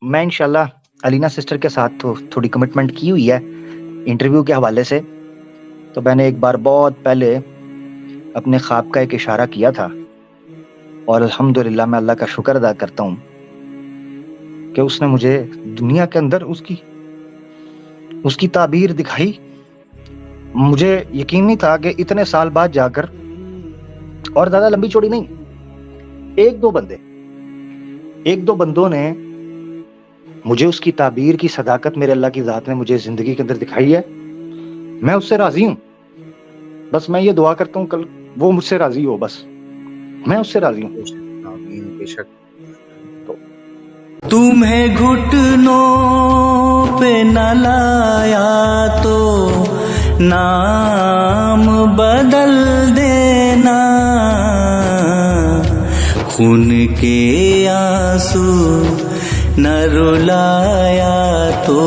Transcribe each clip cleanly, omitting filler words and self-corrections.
میں انشاءاللہ علینا سسٹر کے ساتھ تو تھوڑی کمٹمنٹ کی ہوئی ہے انٹرویو کے حوالے سے. تو میں نے ایک بار بہت پہلے اپنے خواب کا ایک اشارہ کیا تھا اور الحمدللہ میں اللہ کا شکر ادا کرتا ہوں کہ اس نے مجھے دنیا کے اندر اس کی تعبیر دکھائی. مجھے یقین نہیں تھا کہ اتنے سال بعد جا کر، اور زیادہ لمبی چوڑی نہیں، ایک دو بندوں نے مجھے اس کی تعبیر کی صداقت میرے اللہ کی ذات نے مجھے زندگی کے اندر دکھائی ہے. میں اس سے راضی ہوں. بس میں یہ دعا کرتا ہوں کل وہ مجھ سے راضی ہو، بس میں اس سے راضی ہوں. آمین. بے شک. تمہیں گھٹنوں پہ نہ لایا تو نام بدل دینا، خون کے آنسو نہ رلایا تو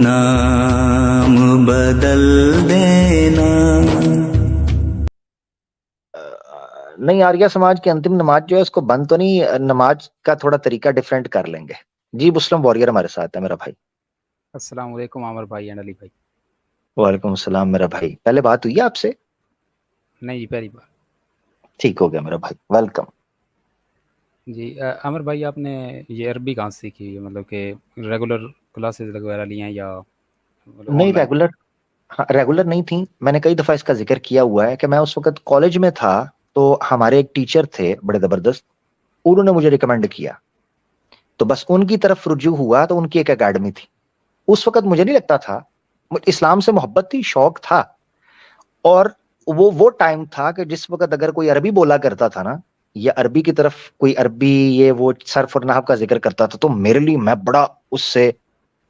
نام بدل دینا. نہیں، آریہ سماج کی انتم نماز جو ہے اس کو بند تو نہیں، نماز کا تھوڑا طریقہ ڈیفرنٹ کر لیں گے. جی مسلم واریر ہمارے ساتھ ہے میرا بھائی. السلام علیکم عامر بھائی اینڈ علی بھائی. وعلیکم السلام میرا بھائی. پہلے بات ہوئی ہے آپ سے؟ نہیں جی، پہلی بار. ٹھیک ہو گیا میرا بھائی، ویلکم. جی عامر بھائی، آپ نے یہ عربی کہاں سے سیکھی؟ مطلب کہ ریگولر کلاسز وغیرہ لی ہیں یا مطلب آن نہیں، لائن؟ ریگولر نہیں تھی. میں نے کئی دفعہ اس کا ذکر کیا ہوا ہے کہ میں اس وقت کالج میں تھا تو ہمارے ایک ٹیچر تھے بڑے زبردست، انہوں نے مجھے ریکمینڈ کیا تو بس ان کی طرف رجوع ہوا. تو ان کی ایک اکیڈمی تھی. اس وقت مجھے نہیں لگتا تھا، اسلام سے محبت تھی، شوق تھا، اور وہ ٹائم تھا کہ جس وقت اگر کوئی عربی بولا کرتا تھا نا، یا عربی کی طرف کوئی عربی یہ وہ صرف اور نحو کا ذکر کرتا تھا، تو میرے لیے میں بڑا اس سے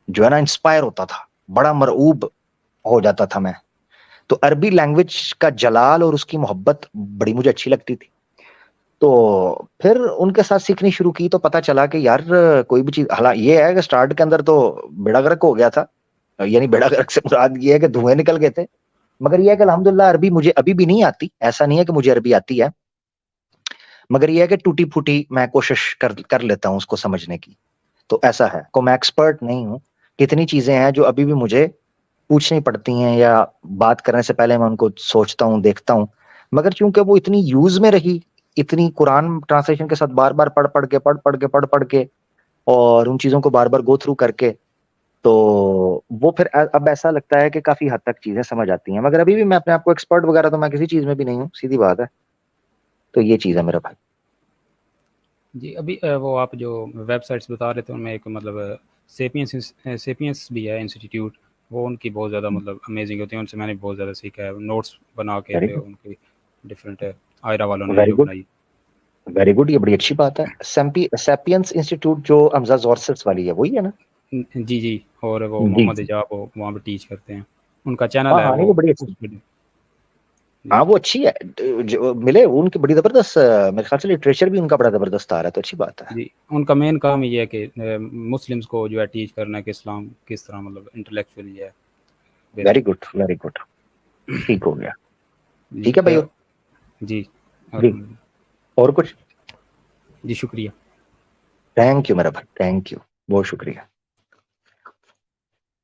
جو ہے نا انسپائر ہوتا تھا، بڑا مرعوب ہو جاتا تھا میں. تو عربی لینگویج کا جلال اور اس کی محبت بڑی مجھے اچھی لگتی تھی. تو پھر ان کے ساتھ سیکھنی شروع کی تو پتا چلا کہ یار کوئی بھی چیز، حالانکہ یہ ہے کہ سٹارٹ کے اندر تو بیڑا غرق ہو گیا تھا، یعنی بیڑا غرق سے مراد یہ ہے کہ دھوئیں نکل گئے تھے. مگر یہ ہے کہ الحمدللہ عربی مجھے ابھی بھی نہیں آتی، ایسا نہیں ہے کہ مجھے عربی آتی ہے، مگر یہ ہے کہ ٹوٹی پھوٹی میں کوشش کر لیتا ہوں اس کو سمجھنے کی. تو ایسا ہے کو میں ایکسپرٹ نہیں ہوں. کتنی چیزیں ہیں جو ابھی بھی مجھے پوچھنی پڑتی ہیں یا بات کرنے سے پہلے میں ان کو سوچتا ہوں، دیکھتا ہوں. مگر چونکہ وہ اتنی یوز میں رہی، اتنی قرآن ٹرانسلیشن کے ساتھ بار بار پڑھ کے اور ان چیزوں کو بار بار گو تھرو کر کے، تو وہ پھر اب ایسا لگتا ہے کہ کافی حد تک چیزیں سمجھ آتی ہیں. مگر ابھی بھی میں اپنے آپ کو ایکسپرٹ وغیرہ تو میں کسی چیز میں بھی نہیں ہوں، سیدھی بات ہے. تو یہ چیز ہے میرا بھائی. جی ابھی وہ آپ جو ویب سائٹس بتا رہے تھے ان میں ایک مطلب سیپینس بھی ہے انسٹیٹیوٹ، وہ ان کی بہت زیادہ مطلب امیزنگ ہوتی ہیں. ان سے میں نے بہت زیادہ سیکھا ہے، نوٹس بنا کے ویری پہ ان کی ڈفرینٹ ہے. آئرا والوں گڈ، نے ویری جو گڈ، بنائی. Very good. یہ بڑی اچھی بات ہے. سیپینس انسٹیٹیوٹ جو حمزہ زورسس والی ہے وہی ہے نا؟ جی جی، اور وہ جی محمد جی. ایجاب وہ وہاں پہ ٹیچ کرتے ہیں. ان کا چینل ہاں ہے ہاں، نہیں وہ وہ بڑی اچھی، اس پہ. جی ہاں وہ اچھی ہے. جو ملے ان کی بڑی زبردست، میرے خیال سے لٹریچر بھی ان کا بڑا زبردست آ رہا ہے، تو اچھی بات ہے. جی، ان کا مین کام یہ ہے کہ مسلمس کو جو ہے ٹیچ کرنا ہے کہ اسلام کس طرح مطلب انٹلیکچولی ہے very basic. Good, very good. ٹھیک ہو گیا. جی ٹھیک ہے بھائی. جی جی، الحمدللہ. اور کچھ؟ جی شکریہ. تھینک یو میرا بھائی، تھینک یو، بہت شکریہ.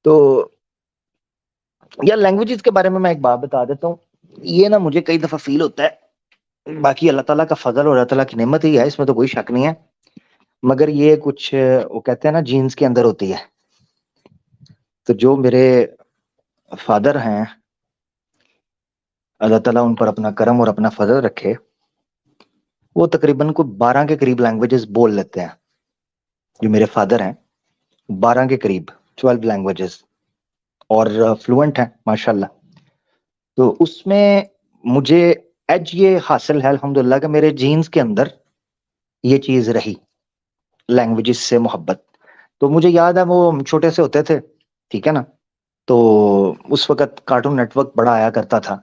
تو یا لینگویجز کے بارے میں ایک بات بتا دیتا ہوں. یہ نا مجھے کئی دفعہ فیل ہوتا ہے، باقی اللہ تعالیٰ کا فضل اور اللہ تعالیٰ کی نعمت ہی ہے، اس میں تو کوئی شک نہیں ہے، مگر یہ کچھ وہ کہتے ہیں نا جینز کے اندر ہوتی ہے. تو جو میرے فادر ہیں، اللہ تعالیٰ ان پر اپنا کرم اور اپنا فضل رکھے، وہ تقریباً کو 12 کے قریب لینگویجز بول لیتے ہیں. جو میرے فادر ہیں 12 کے قریب 12 لینگویجز، اور فلوئنٹ ہیں ماشاءاللہ. تو اس میں مجھے ایج یہ حاصل ہے الحمدللہ کہ میرے جینز کے اندر یہ چیز رہی، لینگویجز سے محبت. تو مجھے یاد ہے وہ چھوٹے سے ہوتے تھے، ٹھیک ہے نا، تو اس وقت کارٹون نیٹ ورک بڑا آیا کرتا تھا،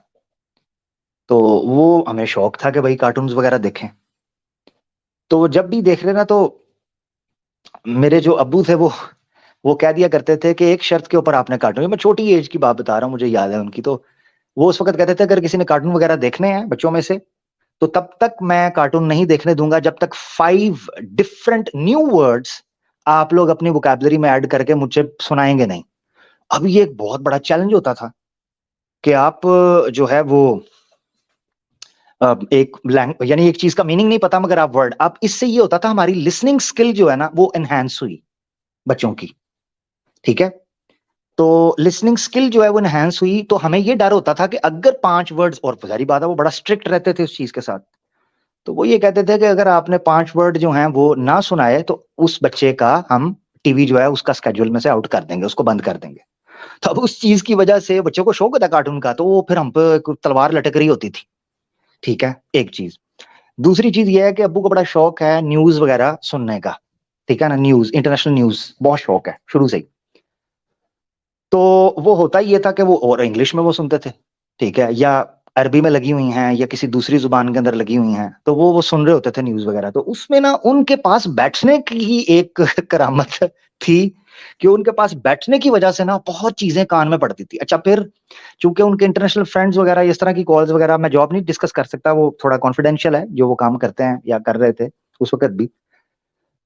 تو وہ ہمیں شوق تھا کہ بھائی کارٹونز وغیرہ دیکھیں. تو جب بھی دیکھ رہے نا، تو میرے جو ابو تھے وہ کہہ دیا کرتے تھے کہ ایک شرط کے اوپر آپ نے کارٹون، میں چھوٹی ایج کی بات بتا رہا ہوں، مجھے یاد ہے ان کی. تو وہ اس وقت کہتے تھے اگر کسی نے کارٹون وغیرہ دیکھنے ہیں بچوں میں سے، تو تب تک میں کارٹون نہیں دیکھنے دوں گا جب تک 5 ڈفرنٹ نیو ورڈز آپ لوگ اپنی ووکیبلری میں ایڈ کر کے مجھے سنائیں گے نہیں. اب یہ ایک بہت بڑا چیلنج ہوتا تھا کہ آپ جو ہے وہ ایک یعنی ایک چیز کا میننگ نہیں پتا مگر آپ ورڈ. اب اس سے یہ ہوتا تھا ہماری لسننگ سکل جو ہے نا وہ انہینس ہوئی بچوں کی. ٹھیک ہے, تو لسننگ سکل جو ہے وہ انہینس ہوئی, تو ہمیں یہ ڈر ہوتا تھا کہ اگر 5 ورڈز, اور ظاہری بات ہے وہ بڑا اسٹرکٹ رہتے تھے اس چیز کے ساتھ, تو وہ یہ کہتے تھے کہ اگر آپ نے 5 ورڈ جو ہیں وہ نہ سنائے تو اس بچے کا ہم ٹی وی جو ہے اس کا اسکیڈول میں سے آؤٹ کر دیں گے, اس کو بند کر دیں گے. تو اب اس چیز کی وجہ سے بچوں کو شوق ہوتا کارٹون کا, تو وہ پھر ہم پہ تلوار لٹک رہی ہوتی تھی. ٹھیک ہے, ایک چیز. دوسری چیز یہ ہے کہ ابو کو بڑا شوق ہے نیوز وغیرہ سننے کا. ٹھیک ہے نا, نیوز, انٹرنیشنل نیوز بہت شوق ہے شروع سے ہی. تو وہ ہوتا ہی یہ تھا کہ وہ اور انگلش میں وہ سنتے تھے, ٹھیک ہے, یا عربی میں لگی ہوئی ہیں یا کسی دوسری زبان کے اندر لگی ہوئی ہیں, تو وہ سن رہے ہوتے تھے نیوز وغیرہ. تو اس میں نا ان کے پاس بیٹھنے کی ہی ایک کرامت تھی کہ ان کے پاس بیٹھنے کی وجہ سے نا بہت چیزیں کان میں پڑتی تھی. اچھا, پھر چونکہ ان کے انٹرنیشنل فرینڈز وغیرہ اس طرح کی کالز وغیرہ میں جاب نہیں ڈسکس کر سکتا, وہ تھوڑا کانفیڈینشیل ہے جو وہ کام کرتے ہیں یا کر رہے تھے اس وقت بھی,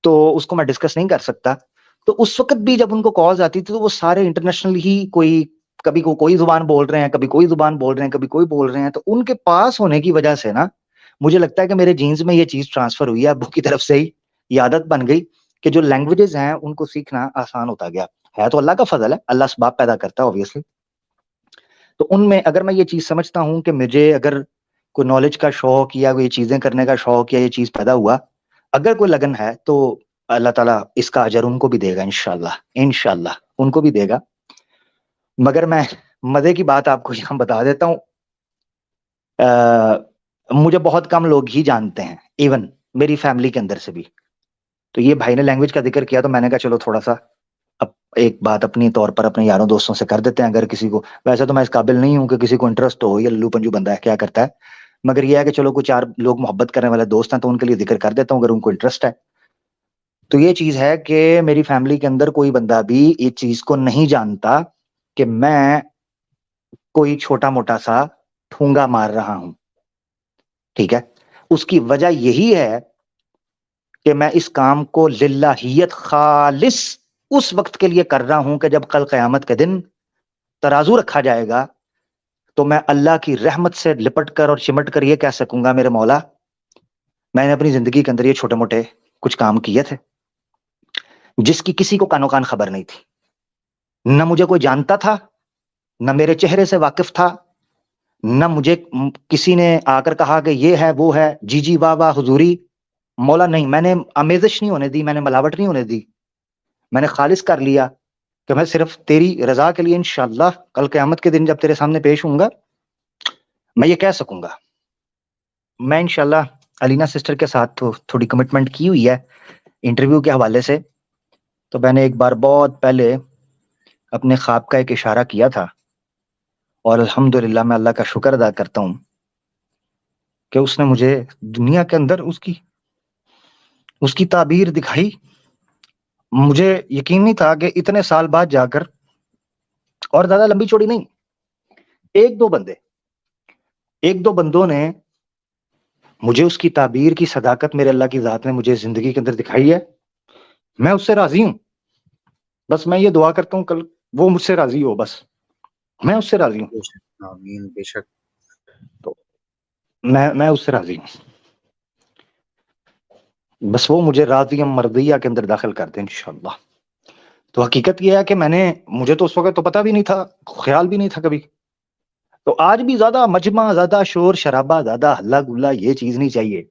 تو اس کو میں ڈسکس نہیں کر سکتا. تو اس وقت بھی جب ان کو کالز آتی تھی تو وہ سارے انٹرنیشنل ہی کبھی کوئی زبان بول رہے ہیں, کبھی کوئی زبان بول رہے ہیں, کبھی کوئی بول رہے ہیں. تو ان کے پاس ہونے کی وجہ سے نا مجھے لگتا ہے کہ میرے جینز میں یہ چیز ٹرانسفر ہوئی ہے ابو کی طرف سے ہی, یہ عادت بن گئی کہ جو لینگویجز ہیں ان کو سیکھنا آسان ہوتا گیا. ہے تو اللہ کا فضل ہے, اللہ اسباب پیدا کرتا ہے اوبویسلی. تو ان میں اگر میں یہ چیز سمجھتا ہوں کہ مجھے اگر کوئی نالج کا شوق یا کوئی چیزیں کرنے کا شوق یا یہ چیز پیدا ہوا, اگر کوئی لگن ہے, تو اللہ تعالیٰ اس کا اجر ان کو بھی دے گا انشاءاللہ ان کو بھی دے گا. مگر میں مزے کی بات آپ کو یہاں بتا دیتا ہوں, مجھے بہت کم لوگ ہی جانتے ہیں, ایون میری فیملی کے اندر سے بھی. تو یہ بھائی نے لینگویج کا ذکر کیا تو میں نے کہا چلو تھوڑا سا اب ایک بات اپنی طور پر اپنے یاروں دوستوں سے کر دیتے ہیں. اگر کسی کو, ویسے تو میں اس قابل نہیں ہوں کہ کسی کو انٹرسٹ ہو, یہ للو پنجو بندہ ہے کیا کرتا ہے, مگر یہ ہے کہ چلو کوئی 4 لوگ محبت کرنے والے دوست ہیں تو ان کے لیے ذکر کر دیتا ہوں اگر ان کو انٹرسٹ ہے. تو یہ چیز ہے کہ میری فیملی کے اندر کوئی بندہ بھی اس چیز کو نہیں جانتا کہ میں کوئی چھوٹا موٹا سا ٹھونگا مار رہا ہوں. ٹھیک ہے, اس کی وجہ یہی ہے کہ میں اس کام کو للہیت خالص اس وقت کے لیے کر رہا ہوں کہ جب کل قیامت کے دن ترازو رکھا جائے گا تو میں اللہ کی رحمت سے لپٹ کر اور چمٹ کر یہ کہہ سکوں گا, میرے مولا میں نے اپنی زندگی کے اندر یہ چھوٹے موٹے کچھ کام کیے تھے جس کی کسی کو کانو کان خبر نہیں تھی, نہ مجھے کوئی جانتا تھا, نہ میرے چہرے سے واقف تھا, نہ مجھے کسی نے آ کر کہا کہ یہ ہے وہ ہے, جی واہ واہ حضوری مولا, نہیں. میں نے آمیزش نہیں ہونے دی, میں نے ملاوٹ نہیں ہونے دی, میں نے خالص کر لیا کہ میں صرف تیری رضا کے لیے انشاءاللہ کل قیامت کے دن جب تیرے سامنے پیش ہوں گا میں یہ کہہ سکوں گا. میں انشاءاللہ علینا سسٹر کے ساتھ تو تھوڑی کمٹمنٹ کی ہوئی ہے انٹرویو کے حوالے سے. تو میں نے ایک بار بہت پہلے اپنے خواب کا ایک اشارہ کیا تھا, اور الحمدللہ میں اللہ کا شکر ادا کرتا ہوں کہ اس نے مجھے دنیا کے اندر اس کی تعبیر دکھائی. مجھے یقین نہیں تھا کہ اتنے سال بعد جا کر, اور زیادہ لمبی چوڑی نہیں, ایک دو بندوں نے مجھے اس کی تعبیر کی صداقت میرے اللہ کی ذات نے مجھے زندگی کے اندر دکھائی ہے. میں اس سے راضی ہوں, بس میں یہ دعا کرتا ہوں کل وہ مجھ سے راضی ہو, بس میں اس سے راضی ہوں. آمین, بے شک. تو میں اس سے راضی ہوں, بس وہ مجھے راضی مرضیہ کے اندر داخل کر دیں انشاءاللہ. تو حقیقت یہ ہے کہ مجھے تو اس وقت تو پتہ بھی نہیں تھا, خیال بھی نہیں تھا کبھی. تو آج بھی زیادہ مجمع, زیادہ شور شرابہ, زیادہ ہلا گلا یہ چیز نہیں چاہیے.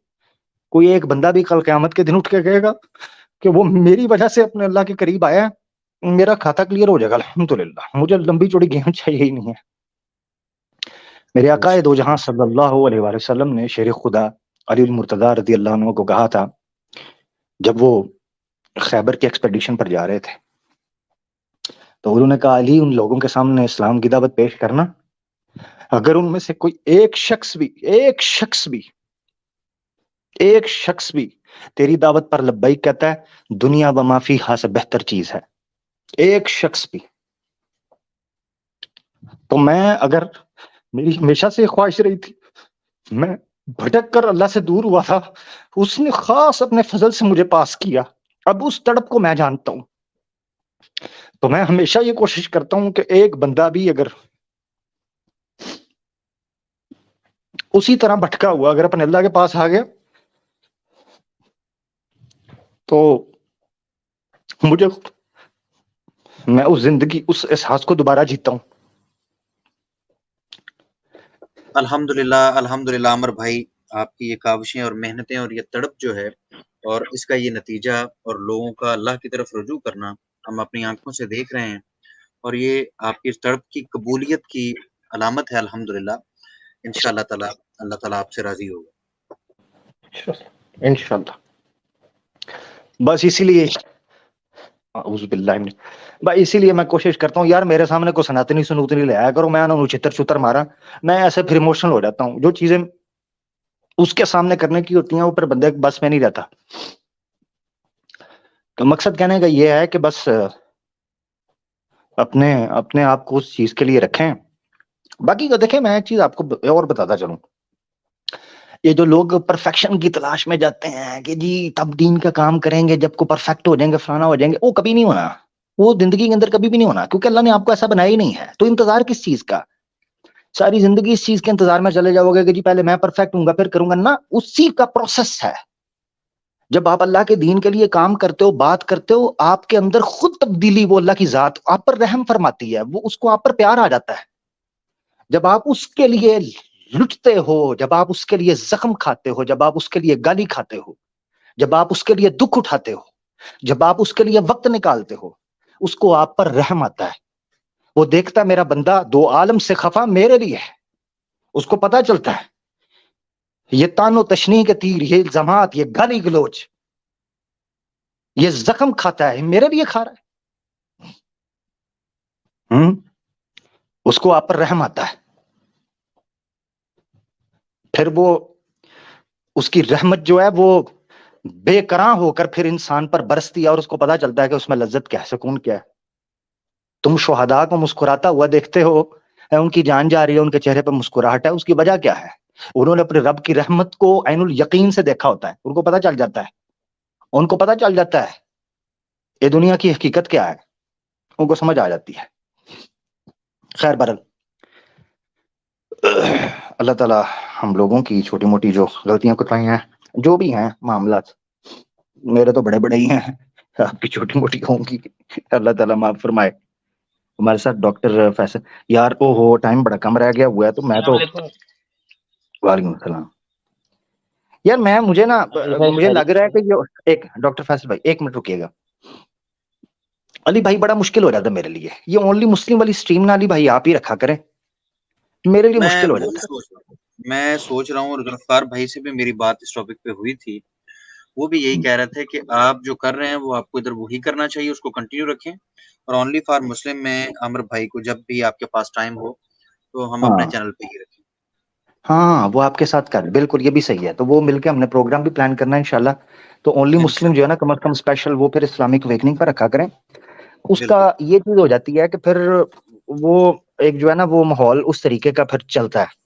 کوئی ایک بندہ بھی کل قیامت کے دن اٹھ کے کہے گا کہ وہ میری وجہ سے اپنے اللہ کے قریب آیا, میرا کھاتا کلیئر ہو جائے گا الحمدللہ. مجھے لمبی چوڑی گیم چاہیے ہی نہیں ہے. میرے آقا دو جہاں صلی اللہ علیہ وآلہ وسلم نے شیر خدا علی المرتضی رضی اللہ عنہ کو کہا تھا جب وہ خیبر کی ایکسپیڈیشن پر جا رہے تھے, تو انہوں نے کہا علی ان لوگوں کے سامنے اسلام کی دعوت پیش کرنا, اگر ان میں سے کوئی ایک شخص بھی تیری دعوت پر لبیک کہتا ہے, دنیا و ما فیہا سے بہتر چیز ہے. ایک شخص بھی. تو اگر میری ہمیشہ سے خواہش رہی تھی, میں بھٹک کر اللہ سے دور ہوا تھا, اس نے خاص اپنے فضل سے مجھے پاس کیا. اب اس تڑپ کو میں جانتا ہوں، تو میں ہمیشہ یہ کوشش کرتا ہوں کہ ایک بندہ بھی اگر اسی طرح بھٹکا ہوا اگر اپنے اللہ کے پاس آ گیا تو مجھے، میں اس زندگی اس احساس کو دوبارہ جیتا ہوں. الحمدللہ عمر بھائی، آپ کی یہ کاوشیں اور محنتیں اور یہ تڑپ جو ہے اور اس کا یہ نتیجہ اور لوگوں کا اللہ کی طرف رجوع کرنا ہم اپنی آنکھوں سے دیکھ رہے ہیں، اور یہ آپ کی اس تڑپ کی قبولیت کی علامت ہے. الحمدللہ انشاءاللہ تعالی اللہ تعالیٰ آپ سے راضی ہوگا انشاءاللہ. بس اسی لیے اعوذ باللہ من، بھائی اسی لیے میں کوشش کرتا ہوں یار میرے سامنے کو سناتنی سنوتنی لے آیا کرو، میں انہوں چتر چتر مارا، میں ایسے پھر ایموشنل ہو جاتا ہوں. جو چیزیں اس کے سامنے کرنے کی ہوتی ہیں وہ پھر بندے بس میں نہیں رہتا. تو مقصد کہنے کا یہ ہے کہ بس اپنے آپ کو اس چیز کے لیے رکھیں. باقی کو دیکھیں، میں ایک چیز آپ کو اور بتاتا چلوں، یہ جو لوگ پرفیکشن کی تلاش میں جاتے ہیں کہ جی تب دین کا کام کریں گے جب کو پرفیکٹ ہو جائیں گے، فلانا ہو جائیں گے، وہ کبھی نہیں ہونا، وہ زندگی کے اندر کبھی بھی نہیں ہونا، کیونکہ اللہ نے آپ کو ایسا بنایا ہی نہیں ہے. تو انتظار کس چیز کا؟ ساری زندگی اس چیز کے انتظار میں چلے جاؤ گے کہ جی پہلے میں پرفیکٹ ہوں گا پھر کروں گا نا. اسی کا پروسیس ہے. جب آپ اللہ کے دین کے لیے کام کرتے ہو، بات کرتے ہو، آپ کے اندر خود تبدیلی، وہ اللہ کی ذات آپ پر رحم فرماتی ہے، وہ اس کو آپ پر پیار آ جاتا ہے. جب آپ اس کے لیے لٹتے ہو، جب آپ اس کے لیے زخم کھاتے ہو، جب آپ اس کے لیے گالی کھاتے ہو، جب آپ اس کے لیے دکھ اٹھاتے ہو، جب آپ اس کے لیے وقت نکالتے ہو، اس کو آپ پر رحم آتا ہے. وہ دیکھتا میرا بندہ دو عالم سے خفا میرے لیے ہے. اس کو پتا چلتا ہے یہ تان و تشنیع کے تیر، یہ الزامات، یہ گالی گلوچ، یہ زخم کھاتا ہے میرے لیے کھا رہا ہے. اس کو آپ پر رحم آتا ہے. پھر وہ اس کی رحمت جو ہے وہ بے کراں ہو کر پھر انسان پر برستی ہے، اور اس کو پتا چلتا ہے کہ اس میں لذت کیا ہے، سکون کیا ہے. تم شہداء کو مسکراتا ہوا دیکھتے ہو، ان کی جان جا رہی ہے، ان کے چہرے پہ مسکراہٹ ہے، اس کی وجہ کیا ہے؟ انہوں نے اپنے رب کی رحمت کو عین الیقین سے دیکھا ہوتا ہے. ان کو پتا چل جاتا ہے، ان کو پتا چل جاتا ہے یہ دنیا کی حقیقت کیا ہے، ان کو سمجھ آ جاتی ہے. خیر برل، اللہ تعالیٰ ہم لوگوں کی چھوٹی موٹی جو غلطیاں کوتاہیاں ہیں، جو بھی ہیں معاملات، میرے تو بڑے بڑے ہی ہیں، آپ کی چھوٹی موٹی ہوں گی، اللہ تعالیٰ معاف فرمائے. ہمارے ساتھ ڈاکٹر فیصل، یار او ہو ٹائم بڑا کم رہ گیا ہوا ہے، تو میں تو وعلیکم السلام. یار مجھے نا مجھے لگ رہا ہے کہ یہ ایک ڈاکٹر فیصل بھائی ایک منٹ رکیے گا. علی بھائی بڑا مشکل ہو جاتا ہے میرے لیے، یہ اونلی مسلم والی سٹریم نا علی بھائی آپ ہی رکھا کریں، میرے لیے مشکل ہو جاتا ہے. میں سوچ رہا ہوں، اور ذوالفقار بھائی سے بھی میری بات اس ٹاپک پہ ہوئی تھی، وہ بھی یہی کہہ رہے تھے کہ آپ جو کر رہے ہیں وہ آپ کو ادھر وہی کرنا چاہیے، اس کو کنٹینیو رکھیں، اور اونلی فار مسلم میں عمر بھائی کو جب بھی آپ کے پاس ٹائم ہو تو ہم اپنے چینل پہ ہی رکھیں. ہاں وہ آپ کے ساتھ کر، بالکل یہ بھی صحیح ہے. تو وہ مل کے ہم نے پروگرام بھی پلان کرنا ہے انشاءاللہ. تو اونلی مسلم جو ہے نا کم از کم اسپیشل وہ پھر اسلامک اویکننگ پر رکھا کریں. اس کا یہ چیز ہو جاتی ہے کہ پھر وہ ایک جو ہے نا وہ ماحول اس طریقے کا پھر چلتا ہے.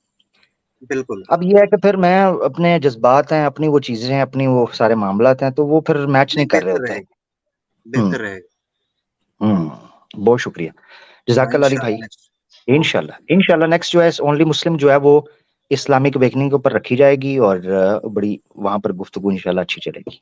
بالکل. اب یہ ہے کہ پھر میں اپنے جذبات ہیں، اپنی وہ چیزیں ہیں، اپنی وہ سارے معاملات ہیں، تو وہ پھر میچ نہیں کر رہے ہوتے. بہتر رہے گا. بہت شکریہ، جزاک اللہ علی بھائی. انشاءاللہ نیکسٹ جو ہے اونلی مسلم جو ہے وہ اسلامک اویکننگ کے اوپر رکھی جائے گی، اور بڑی وہاں پر گفتگو انشاءاللہ اچھی چلے گی.